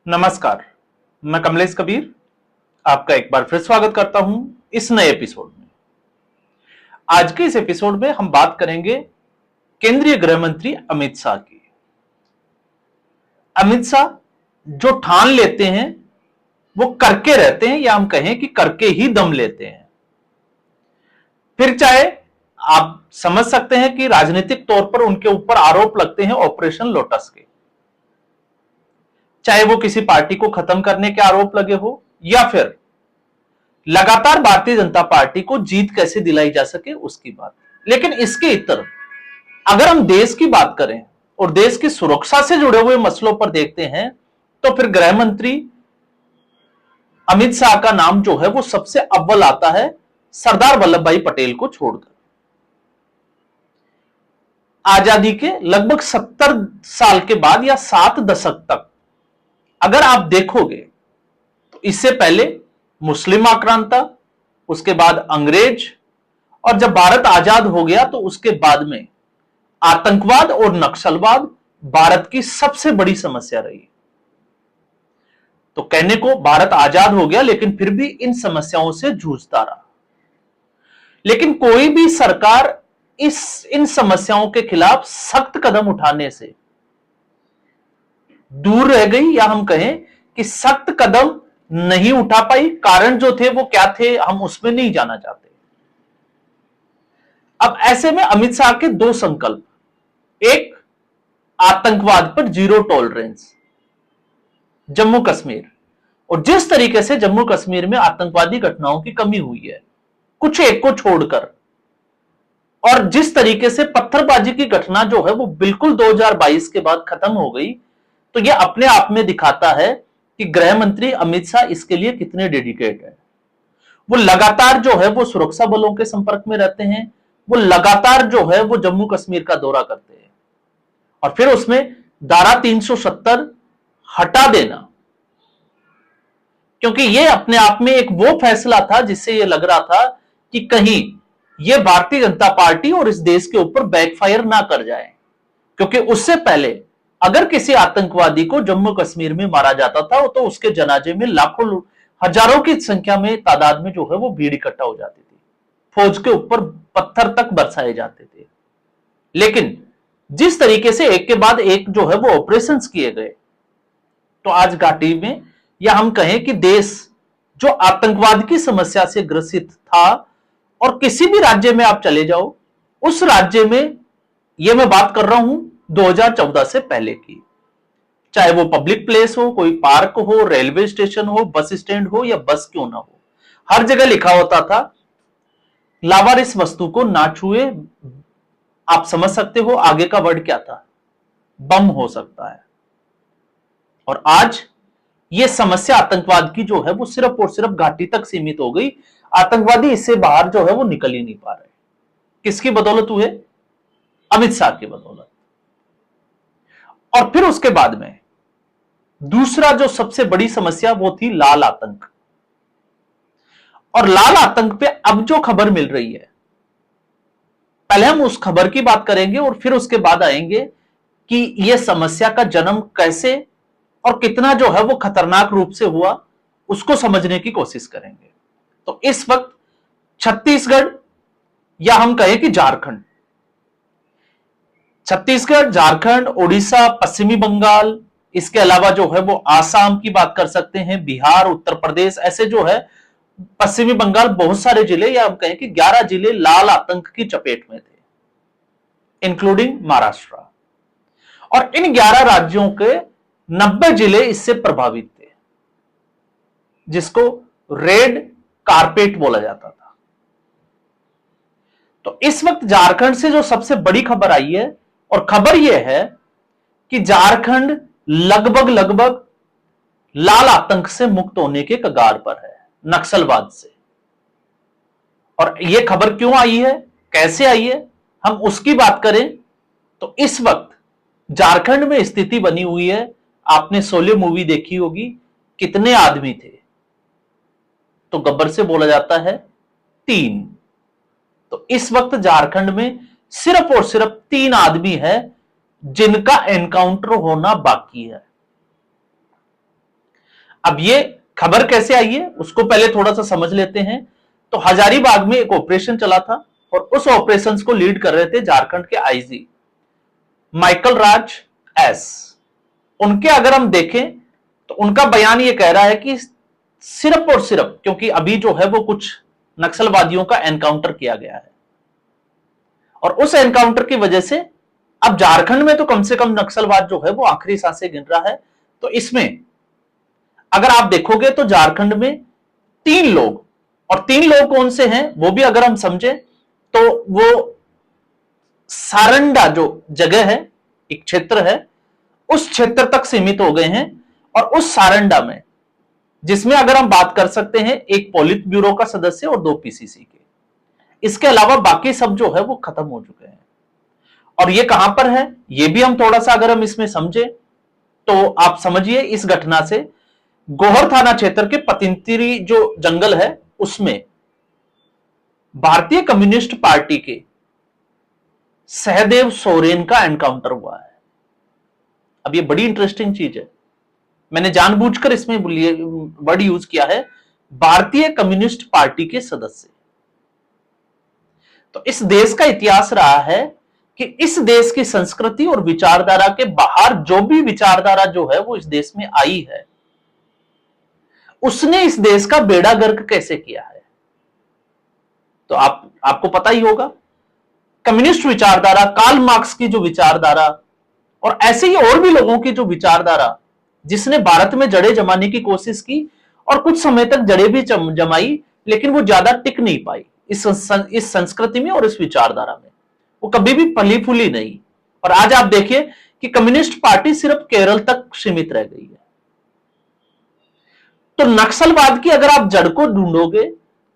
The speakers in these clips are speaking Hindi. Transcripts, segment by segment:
नमस्कार, मैं कमलेश कबीर आपका एक बार फिर स्वागत करता हूं इस नए एपिसोड में। आज के इस एपिसोड में हम बात करेंगे केंद्रीय गृह मंत्री अमित शाह की। अमित शाह जो ठान लेते हैं वो करके रहते हैं, या हम कहें कि करके ही दम लेते हैं। फिर चाहे आप समझ सकते हैं कि राजनीतिक तौर पर उनके ऊपर आरोप लगते हैं ऑपरेशन लोटस के, चाहे वो किसी पार्टी को खत्म करने के आरोप लगे हो या फिर लगातार भारतीय जनता पार्टी को जीत कैसे दिलाई जा सके उसकी बात। लेकिन इसके इतर अगर हम देश की बात करें और देश की सुरक्षा से जुड़े हुए मसलों पर देखते हैं तो फिर गृह मंत्री अमित शाह का नाम जो है वो सबसे अव्वल आता है, सरदार वल्लभ भाई पटेल को छोड़कर। आजादी के लगभग 70 साल के बाद या 7 दशक तक अगर आप देखोगे तो इससे पहले मुस्लिम आक्रांता, उसके बाद अंग्रेज, और जब भारत आजाद हो गया तो उसके बाद में आतंकवाद और नक्सलवाद भारत की सबसे बड़ी समस्या रही। तो कहने को भारत आजाद हो गया लेकिन फिर भी इन समस्याओं से जूझता रहा। लेकिन कोई भी सरकार इन समस्याओं के खिलाफ सख्त कदम उठाने से दूर रह गई, या हम कहें कि सख्त कदम नहीं उठा पाई। कारण जो थे वो क्या थे हम उसमें नहीं जाना चाहते। अब ऐसे में अमित शाह के 2 संकल्प, एक आतंकवाद पर जीरो टॉलरेंस जम्मू कश्मीर, और जिस तरीके से जम्मू कश्मीर में आतंकवादी घटनाओं की कमी हुई है कुछ एक को छोड़कर, और जिस तरीके से पत्थरबाजी की घटना जो है वो बिल्कुल 2022 के बाद खत्म हो गई, तो यह अपने आप में दिखाता है कि गृह मंत्री अमित शाह इसके लिए कितने डेडिकेट है। वो लगातार जो है वो सुरक्षा बलों के संपर्क में रहते हैं, वो लगातार जो है वो जम्मू कश्मीर का दौरा करते हैं, और फिर उसमें धारा 370 हटा देना, क्योंकि ये अपने आप में एक वो फैसला था जिससे ये लग रहा था कि कहीं ये भारतीय जनता पार्टी और इस देश के ऊपर बैकफायर ना कर जाए। क्योंकि उससे पहले अगर किसी आतंकवादी को जम्मू कश्मीर में मारा जाता था तो उसके जनाजे में लाखों हजारों की संख्या में तादाद में जो है वो भीड़ इकट्ठा हो जाती थी, फौज के ऊपर पत्थर तक बरसाए जाते थे। लेकिन जिस तरीके से एक के बाद एक जो है वो ऑपरेशंस किए गए, तो आज घाटी में, या हम कहें कि देश जो आतंकवाद की समस्या से ग्रसित था, और किसी भी राज्य में आप चले जाओ उस राज्य में, यह मैं बात कर रहा हूं 2014 से पहले की, चाहे वो पब्लिक प्लेस हो, कोई पार्क हो, रेलवे स्टेशन हो, बस स्टैंड हो, या बस क्यों ना हो, हर जगह लिखा होता था लावारिस वस्तु को ना छुए। आप समझ सकते हो आगे का वर्ड क्या था, बम हो सकता है। और आज ये समस्या आतंकवाद की जो है वो सिर्फ और सिर्फ घाटी तक सीमित हो गई। आतंकवादी इससे बाहर जो है वो निकल ही नहीं पा रहे। किसकी बदौलत हुए? अमित शाह की बदौलत। और फिर उसके बाद में दूसरा जो सबसे बड़ी समस्या वो थी लाल आतंक। और लाल आतंक पे अब जो खबर मिल रही है, पहले हम उस खबर की बात करेंगे और फिर उसके बाद आएंगे कि यह समस्या का जन्म कैसे और कितना जो है वो खतरनाक रूप से हुआ, उसको समझने की कोशिश करेंगे। तो इस वक्त छत्तीसगढ़, या हम कहें कि झारखंड, छत्तीसगढ़, झारखंड, ओडिशा, पश्चिमी बंगाल, इसके अलावा जो है वो आसाम की बात कर सकते हैं, बिहार, उत्तर प्रदेश, ऐसे जो है पश्चिमी बंगाल, बहुत सारे जिले, या हम कहें कि 11 जिले लाल आतंक की चपेट में थे, इंक्लूडिंग महाराष्ट्र। और इन 11 राज्यों के 90 जिले इससे प्रभावित थे, जिसको रेड कारपेट बोला जाता था। तो इस वक्त झारखंड से जो सबसे बड़ी खबर आई है, और खबर यह है कि झारखंड लगभग लाल आतंक से मुक्त होने के कगार पर है, नक्सलवाद से। और यह खबर क्यों आई है, कैसे आई है, हम उसकी बात करें तो इस वक्त झारखंड में स्थिति बनी हुई है। आपने शोले मूवी देखी होगी, कितने आदमी थे? तो गब्बर से बोला जाता है 3। तो इस वक्त झारखंड में सिर्फ और सिर्फ 3 आदमी है जिनका एनकाउंटर होना बाकी है। अब ये खबर कैसे आई है उसको पहले थोड़ा सा समझ लेते हैं। तो हजारीबाग में एक ऑपरेशन चला था और उस ऑपरेशन को लीड कर रहे थे झारखंड के आईजी माइकल राज एस। उनके अगर हम देखें तो उनका बयान ये कह रहा है कि सिर्फ और सिर्फ क्योंकि अभी जो है वो कुछ नक्सलवादियों का एनकाउंटर किया गया है और उस एनकाउंटर की वजह से अब झारखंड में तो कम से कम नक्सलवाद जो है वो आखिरी सांसें गिन रहा है। तो इसमें अगर आप देखोगे तो झारखंड में 3 लोग, और 3 लोग कौन से हैं वो भी अगर हम समझे तो वो सारंडा जो जगह है, एक क्षेत्र है, उस क्षेत्र तक सीमित हो गए हैं। और उस सारंडा में जिसमें अगर हम बात कर सकते हैं एक पॉलिट ब्यूरो का सदस्य और 2 पीसीसी के, इसके अलावा बाकी सब जो है वो खत्म हो चुके हैं। और ये कहां पर है ये भी हम थोड़ा सा अगर हम इसमें समझे तो आप समझिए इस घटना से गोहर थाना क्षेत्र के पतिंतरी जो जंगल है उसमें भारतीय कम्युनिस्ट पार्टी के सहदेव सोरेन का एनकाउंटर हुआ है। अब ये बड़ी इंटरेस्टिंग चीज है, मैंने जानबूझकर इसमें वर्ड यूज किया है भारतीय कम्युनिस्ट पार्टी के सदस्य। तो इस देश का इतिहास रहा है कि इस देश की संस्कृति और विचारधारा के बाहर जो भी विचारधारा जो है वो इस देश में आई है उसने इस देश का बेड़ा गर्क कैसे किया है। तो आपको पता ही होगा कम्युनिस्ट विचारधारा, कार्ल मार्क्स की जो विचारधारा और ऐसे ही और भी लोगों की जो विचारधारा जिसने भारत में जड़ें जमाने की कोशिश की और कुछ समय तक जड़ें भी जमाई लेकिन वो ज्यादा टिक नहीं पाई इस संस्कृति में और इस विचारधारा में, वो कभी भी फली फूली नहीं। और आज आप देखिए कि कम्युनिस्ट पार्टी सिर्फ केरल तक सीमित रह गई है। तो नक्सलवाद की अगर आप जड़ को ढूंढोगे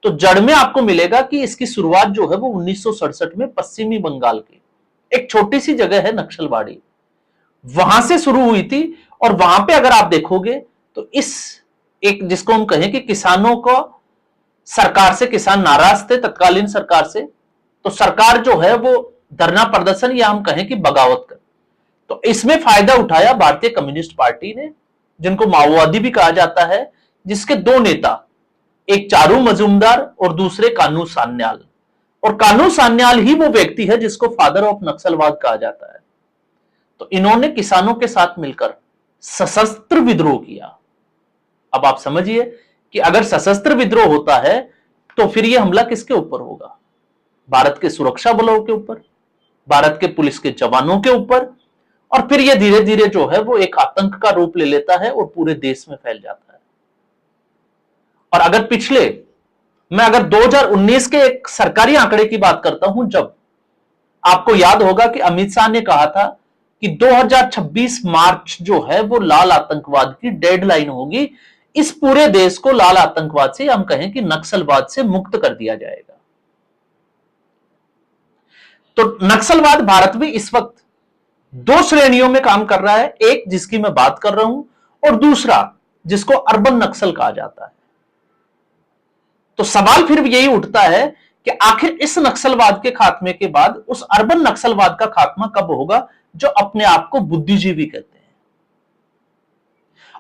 तो जड़ में आपको मिलेगा कि इसकी शुरुआत जो है वो 1967 में पश्चिमी बंगाल के एक छोटी सी जगह है नक्सलवाड़ी, वहां से शुरू हुई थी। और वहां पे अगर आप देखोगे तो इस एक जिसको हम कहें कि किसानों को सरकार से, किसान नाराज थे तत्कालीन सरकार से, तो सरकार जो है वो धरना प्रदर्शन या हम कहें कि बगावत कर, तो इसमें फायदा उठाया भारतीय कम्युनिस्ट पार्टी ने जिनको माओवादी भी कहा जाता है, जिसके 2 नेता, एक चारू मजूमदार और दूसरे कान्हू सान्याल। और कान्हू सान्याल ही वो व्यक्ति है जिसको फादर ऑफ नक्सलवाद कहा जाता है। तो इन्होंने किसानों के साथ मिलकर सशस्त्र विद्रोह किया। अब आप समझिए कि अगर सशस्त्र विद्रोह होता है तो फिर यह हमला किसके ऊपर होगा? भारत के सुरक्षा बलों के ऊपर, भारत के पुलिस के जवानों के ऊपर, और फिर यह धीरे धीरे जो है वो एक आतंक का रूप ले लेता है और पूरे देश में फैल जाता है। और अगर मैं अगर 2019 के एक सरकारी आंकड़े की बात करता हूं, जब आपको याद होगा कि अमित शाह ने कहा था कि 2026 मार्च जो है वो लाल आतंकवाद की डेडलाइन होगी, इस पूरे देश को लाल आतंकवाद से, हम कहें कि नक्सलवाद से मुक्त कर दिया जाएगा। तो नक्सलवाद भारत में इस वक्त 2 श्रेणियों में काम कर रहा है, एक जिसकी मैं बात कर रहा हूं और दूसरा जिसको अर्बन नक्सल कहा जाता है। तो सवाल फिर यही उठता है कि आखिर इस नक्सलवाद के खात्मे के बाद उस अर्बन नक्सलवाद का खात्मा कब होगा जो अपने आप को बुद्धिजीवी कहते हैं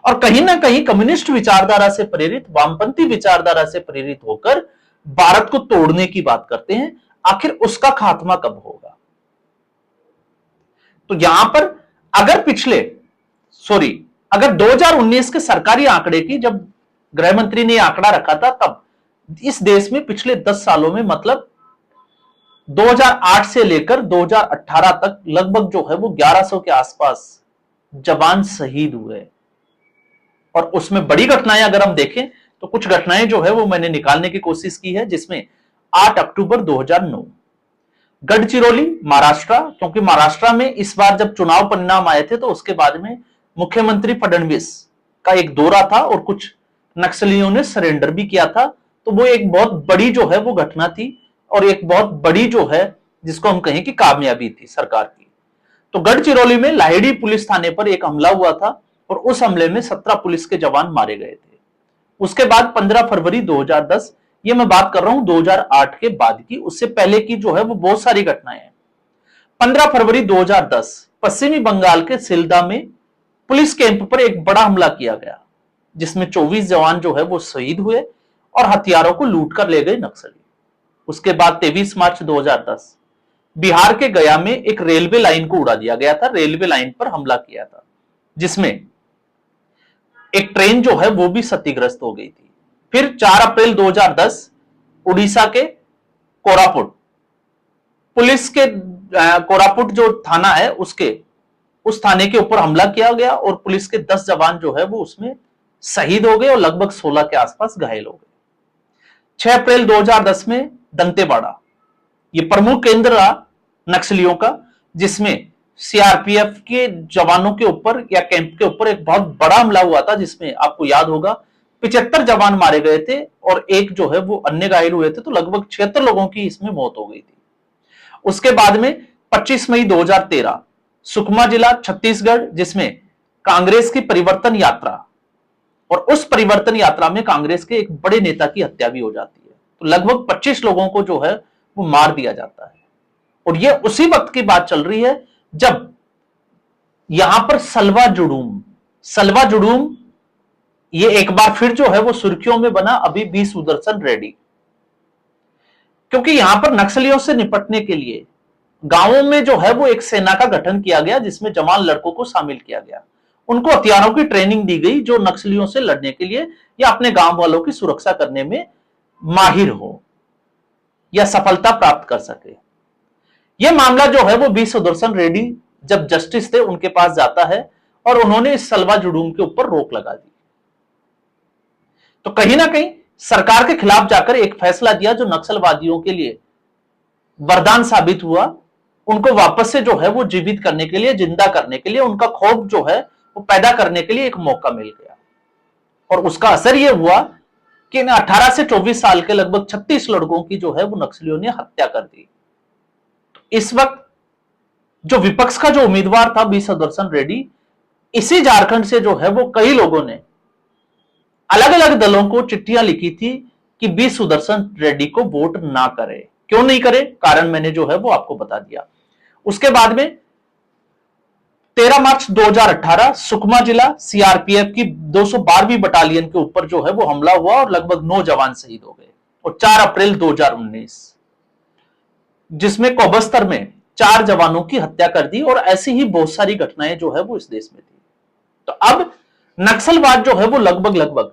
और कहीं ना कहीं कम्युनिस्ट विचारधारा से प्रेरित, वामपंथी विचारधारा से प्रेरित होकर भारत को तोड़ने की बात करते हैं। आखिर उसका खात्मा कब होगा? तो यहां पर अगर 2019 के सरकारी आंकड़े की, जब गृह मंत्री ने आंकड़ा रखा था, तब इस देश में पिछले 10 सालों में, मतलब 2008 से लेकर 2018 तक लगभग जो है वो 1100 के आसपास जवान शहीद हुए। और उसमें बड़ी घटनाएं अगर हम देखें तो कुछ घटनाएं जो है वो मैंने निकालने की कोशिश की है, जिसमें 8 अक्टूबर 2009 गढ़चिरौली महाराष्ट्र, क्योंकि महाराष्ट्र में इस बार जब चुनाव परिणाम आए थे तो उसके बाद में मुख्यमंत्री फडणवीस का एक दौरा था और कुछ नक्सलियों ने सरेंडर भी किया था। तो वो एक बहुत बड़ी जो है वो घटना थी और एक बहुत बड़ी जो है जिसको हम कहें कि कामयाबी थी सरकार की। तो गढ़चिरौली में लाहिड़ी पुलिस थाने पर एक हमला हुआ था और उस हमले में 17 पुलिस के जवान मारे गए थे। उसके बाद 15 फरवरी 2010, ये मैं बात कर रहा हूं 2008 के बाद की, उससे पहले की जो है वो बहुत सारी घटनाएं हैं। 15 फरवरी 2010 पश्चिमी बंगाल के सिल्दा में पुलिस कैंप पर एक बड़ा हमला किया गया जिसमें 24 जवान जो है वो शहीद हुए और हथियारों को लूट कर ले गए नक्सली। उसके बाद 23 मार्च 2010 बिहार के गया में एक रेलवे लाइन को उड़ा दिया गया था, रेलवे लाइन पर हमला किया था, जिसमें एक ट्रेन जो है वो भी क्षतिग्रस्त हो गई थी। फिर 4 अप्रैल 2010 उड़ीसा के कोरापुट पुलिस के कोरापुट जो थाना है उस थाने के ऊपर हमला किया गया और पुलिस के 10 जवान जो है वो उसमें शहीद हो गए और लगभग 16 के आसपास घायल हो गए। 6 अप्रैल 2010 में दंतेवाड़ा ये प्रमुख केंद्र रहा नक्सलियों का, जिसमें सीआरपीएफ के जवानों के ऊपर या कैंप के ऊपर एक बहुत बड़ा हमला हुआ था, जिसमें आपको याद होगा 75 जवान मारे गए थे और एक जो है वो अन्य घायल हुए थे, तो लगभग 76 लोगों की इसमें मौत हो गई थी। उसके बाद में 25 मई 2013 सुकमा जिला छत्तीसगढ़, जिसमें कांग्रेस की परिवर्तन यात्रा, और उस परिवर्तन यात्रा में कांग्रेस के एक बड़े नेता की हत्या भी हो जाती है, तो लगभग 25 लोगों को जो है वो मार दिया जाता है। और यह उसी वक्त की बात चल रही है जब यहां पर सलवा जुडूम ये एक बार फिर जो है वो सुर्खियों में बना, अभी बी सुदर्शन रेड्डी, क्योंकि यहां पर नक्सलियों से निपटने के लिए गांवों में जो है वो एक सेना का गठन किया गया, जिसमें जवान लड़कों को शामिल किया गया। उनको हथियारों की ट्रेनिंग दी गई जो नक्सलियों से लड़ने के लिए या अपने गांव वालों की सुरक्षा करने में माहिर हो या सफलता प्राप्त कर सके। यह मामला जो है वो बी सुदर्शन रेड्डी जब जस्टिस थे उनके पास जाता है और उन्होंने इस सलवा जुडूम के ऊपर रोक लगा दी। तो कहीं ना कहीं सरकार के खिलाफ जाकर एक फैसला दिया जो नक्सलवादियों के लिए वरदान साबित हुआ। उनको वापस से जो है वो जीवित करने के लिए, जिंदा करने के लिए, उनका खौफ जो है वो पैदा करने के लिए एक मौका मिल गया। और उसका असर यह हुआ कि 18 से 24 साल के लगभग 36 लड़कों की जो है वो नक्सलियों ने हत्या कर दी। तो इस वक्त जो विपक्ष का जो उम्मीदवार था बी सुदर्शन रेड्डी, इसी झारखंड से जो है वो कई लोगों ने अलग अलग दलों को चिट्ठियां लिखी थी कि बी सुदर्शन रेड्डी को वोट ना करे। क्यों नहीं करे, कारण मैंने जो है वो आपको बता दिया। उसके बाद में 13 मार्च 2018 सुकमा जिला सीआरपीएफ की 212वीं बटालियन के ऊपर जो है वो हमला हुआ और लगभग 9 जवान शहीद हो गए। और 4 अप्रैल 2019 जिसमें कोबस्तर में 4 जवानों की हत्या कर दी, और ऐसी ही बहुत सारी घटनाएं जो है वो इस देश में थी। तो अब नक्सलवाद जो है वो लगभग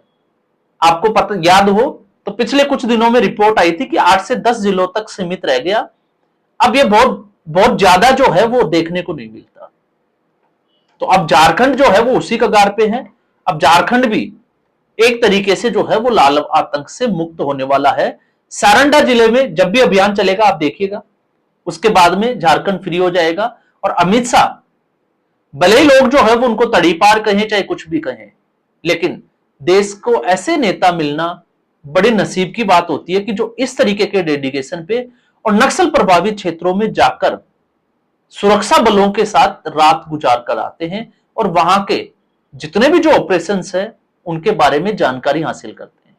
आपको पता याद हो तो पिछले कुछ दिनों में रिपोर्ट आई थी कि 8 से 10 जिलों तक सीमित रह गया। अब ये बहुत ज्यादा जो है वो देखने को नहीं मिलता। तो अब झारखंड जो है वो उसी कगार पे है। अब झारखंड भी एक तरीके से जो है वो लाल आतंक से मुक्त होने वाला है। सारंडा जिले में जब भी अभियान चलेगा आप देखिएगा, उसके बाद में झारखंड फ्री हो जाएगा। और अमित शाह भले ही लोग जो है वो उनको तड़ीपार कहें चाहे कुछ भी कहें, लेकिन देश को ऐसे नेता मिलना बड़े नसीब की बात होती है कि जो इस तरीके के डेडिकेशन पे और नक्सल प्रभावित क्षेत्रों में जाकर सुरक्षा बलों के साथ रात गुजार कर आते हैं और वहां के जितने भी जो ऑपरेशंस है उनके बारे में जानकारी हासिल करते हैं।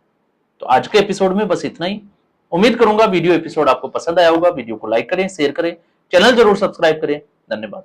तो आज के एपिसोड में बस इतना ही। उम्मीद करूंगा वीडियो एपिसोड आपको पसंद आया होगा। वीडियो को लाइक करें, शेयर करें, चैनल जरूर सब्सक्राइब करें। धन्यवाद।